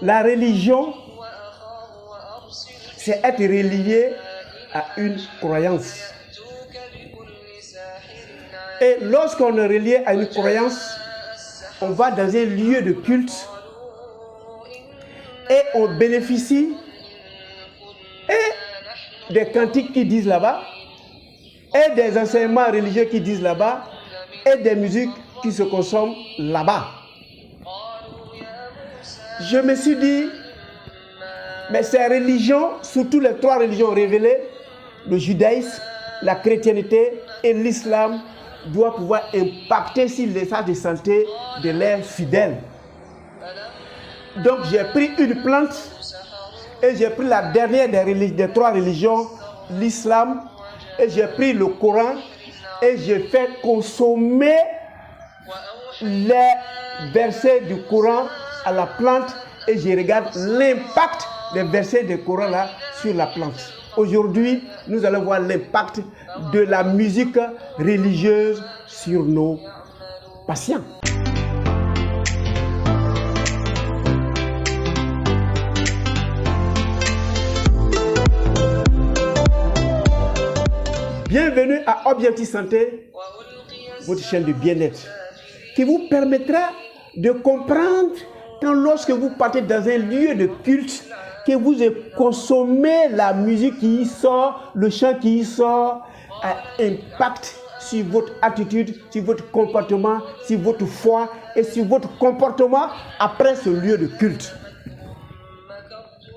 La religion, c'est être relié à une croyance. Et lorsqu'on est relié à une croyance, on va dans un lieu de culte et on bénéficie et des cantiques qui disent là-bas, et des enseignements religieux qui disent là-bas, et des musiques qui se consomment là-bas. Je me suis dit, mais ces religions, surtout les trois religions révélées, le judaïsme, la chrétienté et l'islam, doivent pouvoir impacter sur l'état de santé de leurs fidèles. Donc j'ai pris une plante et j'ai pris la dernière des trois religions, l'islam, et j'ai pris le Coran et j'ai fait consommer les versets du Coran à la plante et je regarde l'impact des versets du Coran là sur la plante. Aujourd'hui, nous allons voir l'impact de la musique religieuse sur nos patients. Bienvenue à Objectif Santé, votre chaîne de bien-être, qui vous permettra de comprendre quand lorsque vous partez dans un lieu de culte, que vous consommez la musique qui y sort, le chant qui y sort, a impact sur votre attitude, sur votre comportement, sur votre foi et sur votre comportement après ce lieu de culte.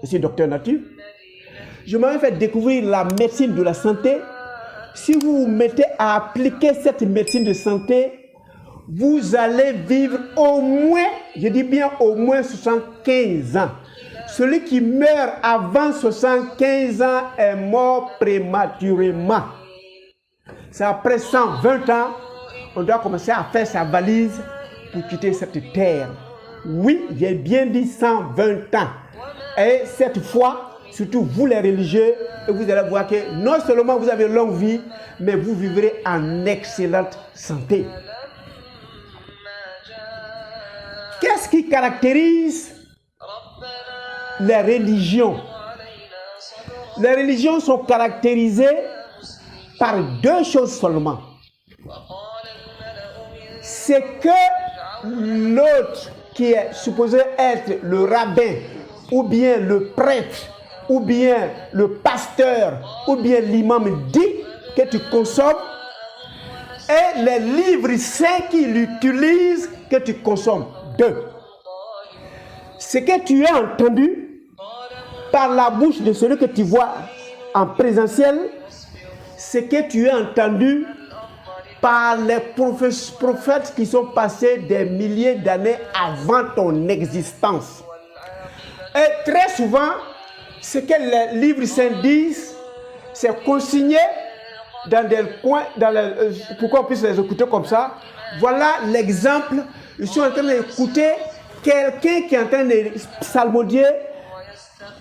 Je suis Docteur Nature. Je m'avais fait découvrir la médecine de la santé. Si vous vous mettez à appliquer cette médecine de santé, vous allez vivre au moins, je dis bien au moins 75 ans. Celui qui meurt avant 75 ans est mort prématurément. C'est après 120 ans, on doit commencer à faire sa valise pour quitter cette terre. Oui, j'ai bien dit 120 ans. Et cette fois, surtout vous les religieux, vous allez voir que non seulement vous avez longue vie, mais vous vivrez en excellente santé. Qu'est-ce qui caractérise les religions? Les religions sont caractérisées par deux choses seulement. C'est que l'autre qui est supposé être le rabbin, ou bien le prêtre, ou bien le pasteur, ou bien l'imam dit que tu consommes, et les livres saints qu'il utilise que tu consommes. Deux. Ce que tu as entendu par la bouche de celui que tu vois en présentiel, ce que tu as entendu par les prophètes qui sont passés des milliers d'années avant ton existence. Et très souvent, ce que les livres saints disent, c'est consigné dans des coins, pour qu'on puisse les écouter comme ça. Voilà l'exemple. Je suis en train d'écouter quelqu'un qui est en train de psalmodier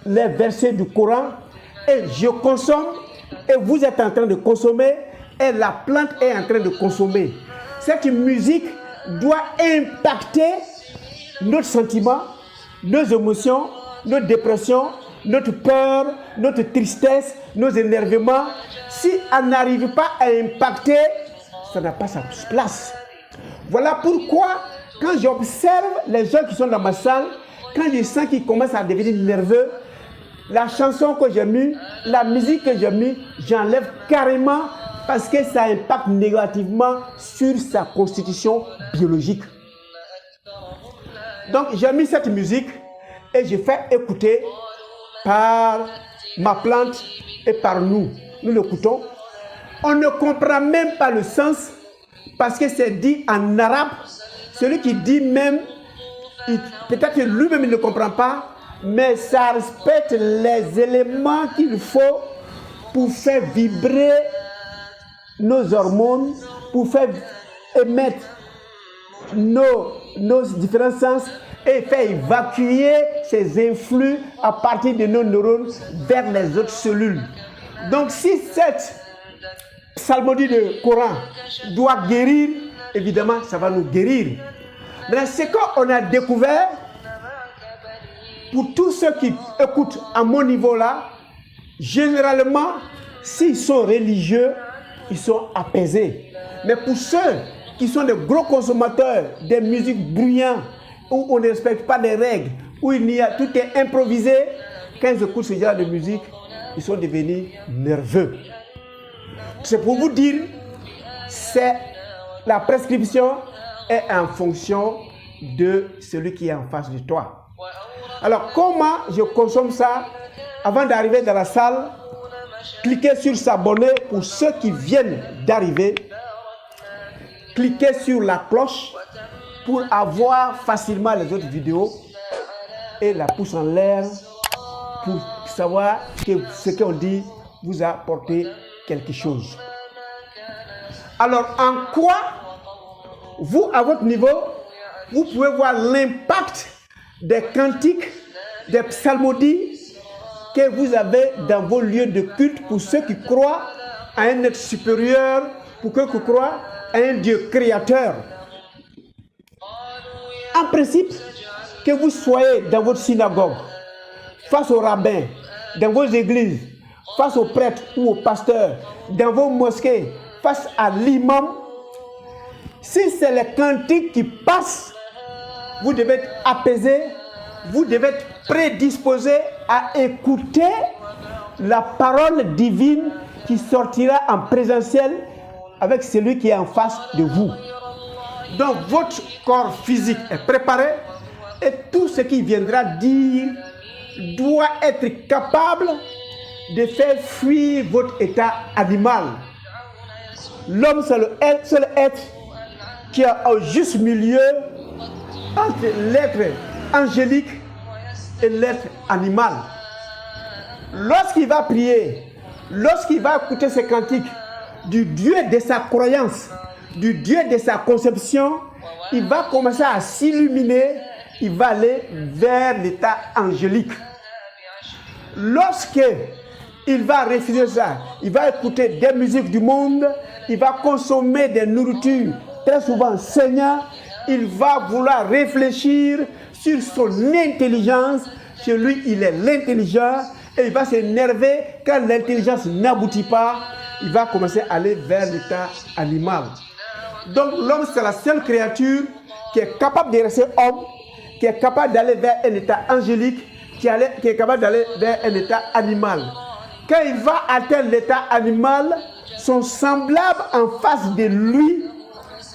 les versets du Coran et je consomme et vous êtes en train de consommer et la plante est en train de consommer. Cette musique doit impacter notre sentiment, nos émotions, notre dépression, notre peur, notre tristesse, nos énervements. Si elle n'arrive pas à impacter, ça n'a pas sa place. Voilà pourquoi, quand j'observe les gens qui sont dans ma salle, quand je sens qu'ils commencent à devenir nerveux, la chanson que j'ai mise, la musique que j'ai mise, j'enlève carrément parce que ça impacte négativement sur sa constitution biologique. Donc j'ai mis cette musique et je fais écouter par ma plante et par nous. Nous l'écoutons. On ne comprend même pas le sens parce que c'est dit en arabe. Celui qui dit même, peut-être que lui-même il ne comprend pas, mais ça respecte les éléments qu'il faut pour faire vibrer nos hormones, pour faire émettre nos différents sens et faire évacuer ces influx à partir de nos neurones vers les autres cellules. Donc si cette psalmodie de Coran doit guérir, évidemment ça va nous guérir. Mais ce qu'on a découvert, pour tous ceux qui écoutent à mon niveau là, généralement, s'ils sont religieux, ils sont apaisés. Mais pour ceux qui sont des gros consommateurs des musiques bruyantes, où on ne respecte pas les règles, où tout est improvisé, quand ils écoutent ce genre de musique, ils sont devenus nerveux. C'est pour vous dire, la prescription est en fonction de celui qui est en face de toi. Alors, comment je consomme ça? Avant d'arriver dans la salle, cliquez sur s'abonner pour ceux qui viennent d'arriver. Cliquez sur la cloche pour avoir facilement les autres vidéos et la pouce en l'air pour savoir que ce qu'on dit vous a apporté quelque chose. Alors, en quoi, vous, à votre niveau, vous pouvez voir l'impact des cantiques, des psalmodies que vous avez dans vos lieux de culte pour ceux qui croient à un être supérieur, pour ceux qui croient à un Dieu créateur. En principe, que vous soyez dans votre synagogue, face au rabbin, dans vos églises, face aux prêtres ou aux pasteurs, dans vos mosquées, face à l'imam, si c'est les cantiques qui passent, vous devez être apaisé, vous devez être prédisposé à écouter la parole divine qui sortira en présentiel avec celui qui est en face de vous. Donc votre corps physique est préparé et tout ce qui viendra dire doit être capable de faire fuir votre état animal. L'homme, c'est le seul être qui est au juste milieu entre l'être angélique et l'être animal. Lorsqu'il va prier, lorsqu'il va écouter ses cantiques du Dieu de sa croyance, du Dieu de sa conception, il va commencer à s'illuminer, il va aller vers l'état angélique. Lorsque il va refuser ça, il va écouter des musiques du monde, il va consommer des nourritures très souvent saignantes, il va vouloir réfléchir sur son intelligence. Chez lui, il est l'intelligent et il va s'énerver quand l'intelligence n'aboutit pas. Il va commencer à aller vers l'état animal. Donc l'homme, c'est la seule créature qui est capable de rester homme, qui est capable d'aller vers un état angélique, qui est capable d'aller vers un état animal. Quand il va atteindre l'état animal, son semblable en face de lui,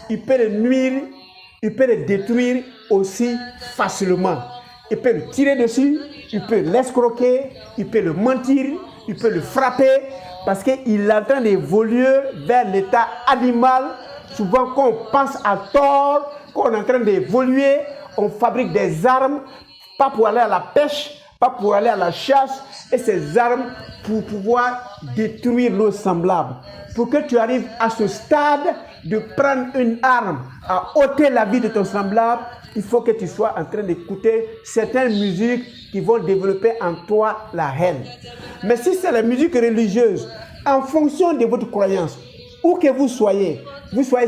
il peut le nuire, il peut le détruire aussi facilement. Il peut le tirer dessus, il peut l'escroquer, il peut le mentir, il peut le frapper, parce qu'il est en train d'évoluer vers l'état animal. Souvent, quand on pense à tort, quand on est en train d'évoluer, on fabrique des armes, pas pour aller à la pêche, pas pour aller à la chasse, et ces armes pour pouvoir détruire nos semblables. Pour que tu arrives à ce stade de prendre une arme, à ôter la vie de ton semblable, il faut que tu sois en train d'écouter certaines musiques qui vont développer en toi la haine. Mais si c'est la musique religieuse, en fonction de votre croyance, où que vous soyez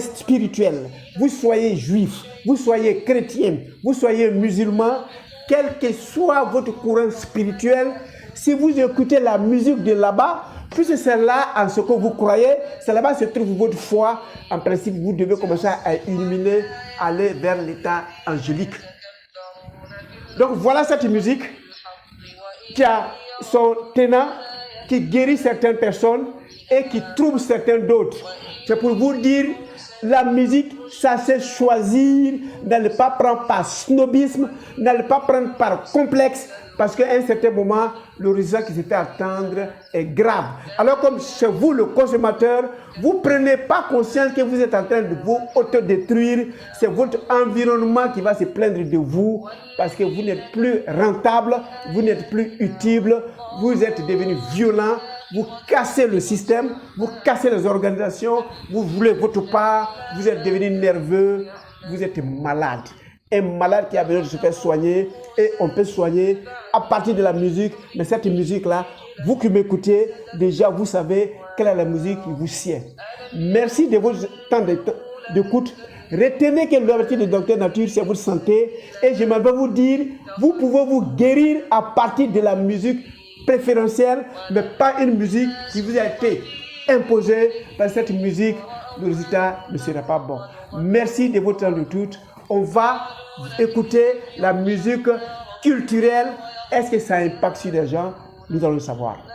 spirituel, vous soyez juif, vous soyez chrétien, vous soyez musulman, quel que soit votre courant spirituel, si vous écoutez la musique de là-bas, puisque c'est là en ce que vous croyez, c'est là-bas se trouve votre foi. En principe, vous devez commencer à illuminer, aller vers l'état angélique. Donc voilà cette musique qui a son tenant, qui guérit certaines personnes et qui trouble certaines d'autres. C'est pour vous dire, la musique, ça c'est choisir, ne pas prendre par snobisme, ne pas prendre par complexe, parce qu'à un certain moment, le résultat qui se fait attendre est grave. Alors comme c'est vous le consommateur, vous ne prenez pas conscience que vous êtes en train de vous autodétruire. C'est votre environnement qui va se plaindre de vous, parce que vous n'êtes plus rentable, vous n'êtes plus utile, vous êtes devenu violent, vous cassez le système, vous cassez les organisations, vous voulez votre part, vous êtes devenu nerveux, vous êtes malade. Un malade qui a besoin de se faire soigner, et on peut soigner à partir de la musique. Mais cette musique-là, vous qui m'écoutez, déjà vous savez quelle est la musique qui vous sied. Merci de votre temps d'écoute. Retenez que l'ouverture de Docteur Nature, c'est votre santé. Et je m'en vais vous dire, vous pouvez vous guérir à partir de la musique préférentielle, mais pas une musique qui vous a été imposée. Parce que cette musique, le résultat ne sera pas bon. Merci de votre temps de toute. On va écouter la musique culturelle. Est-ce que ça impacte sur les gens? Nous allons le savoir.